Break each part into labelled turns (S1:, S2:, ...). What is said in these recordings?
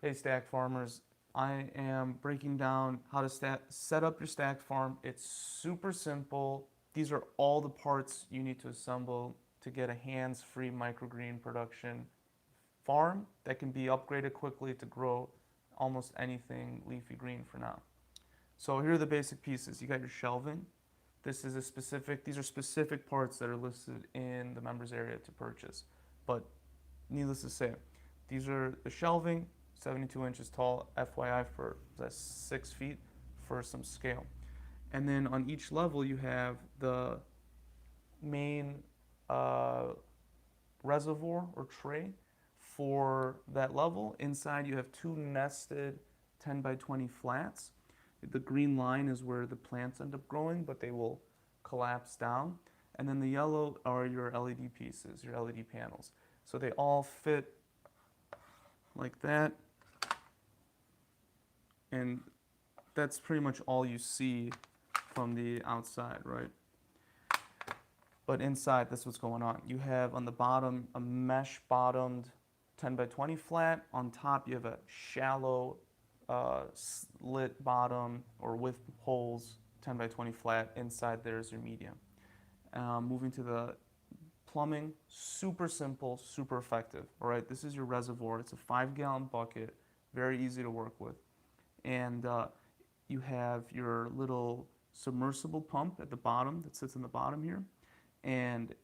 S1: Hey Stack Farmers, I am breaking down how to set up your stack farm. It's super simple. These are all the parts you need to assemble to get a hands-free microgreen production farm that can be upgraded quickly to grow almost anything leafy green for now. So here are the basic pieces. You got your shelving. These are specific parts that are listed in the members area to purchase. But needless to say, these are the shelving, 72 inches tall, FYI for that's 6 feet for some scale. And then on each level you have the main uh, reservoir or tray for that level. Inside you have two nested 10 by 20 flats. The green line is where the plants end up growing, but they will collapse down. And then the yellow are your LED pieces, your LED panels. So they all fit like that. And that's pretty much all you see from the outside, right? But inside, that's what's going on. You have on the bottom a mesh bottomed 10 by 20 flat. On top, you have a shallow slit bottom or with holes 10 by 20 flat. Inside there's your medium. Moving to the plumbing, super simple, super effective. All right, this is your reservoir. It's a 5-gallon bucket, very easy to work with. And you have your little submersible pump at the bottom that sits in the bottom here. And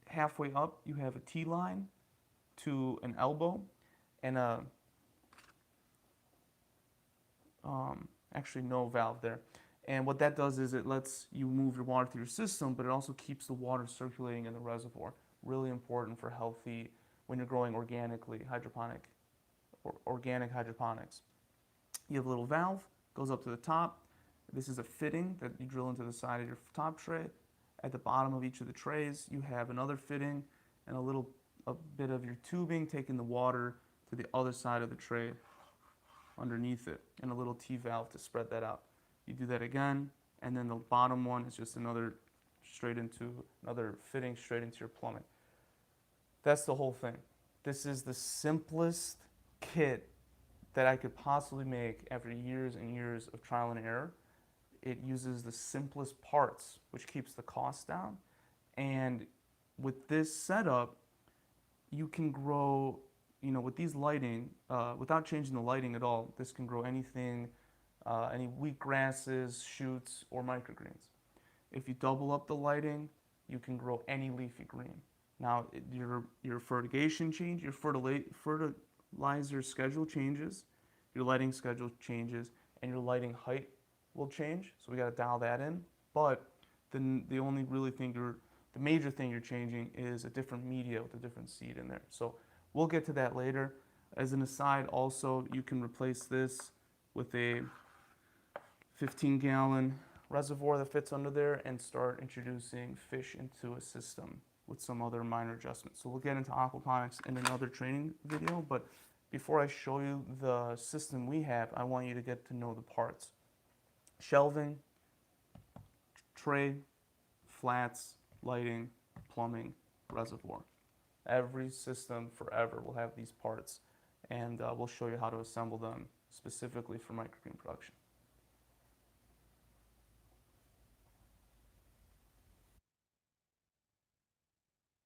S1: halfway up, you have a T-line to an elbow and a, actually no valve there. And what that does is it lets you move your water through your system, but it also keeps the water circulating in the reservoir. Really important for healthy, when you're growing organically, organic hydroponics. You have a little valve, goes up to the top. This is a fitting that you drill into the side of your top tray. At the bottom of each of the trays, you have another fitting and a bit of your tubing taking the water to the other side of the tray underneath it, and a little T-valve to spread that out. You do that again, and then the bottom one is just another fitting straight into your plumbing. That's the whole thing. This is the simplest kit that I could possibly make after years and years of trial and error. It uses the simplest parts, which keeps the cost down. And with this setup, you can grow, with these lighting, without changing the lighting at all, this can grow anything, any wheat grasses, shoots, or microgreens. If you double up the lighting, you can grow any leafy green. Now, your fertigation change, your fertilizer schedule changes, your lighting schedule changes, and your lighting height will change. So we got to dial that in. But the only really the major thing you're changing is a different media with a different seed in there. So we'll get to that later. As an aside, also, you can replace this with a 15-gallon reservoir that fits under there and start introducing fish into a system with some other minor adjustments. So we'll get into aquaponics in another training video, but before I show you the system we have, I want you to get to know the parts. Shelving, tray, flats, lighting, plumbing, reservoir. Every system forever will have these parts, and we'll show you how to assemble them specifically for microgreen production.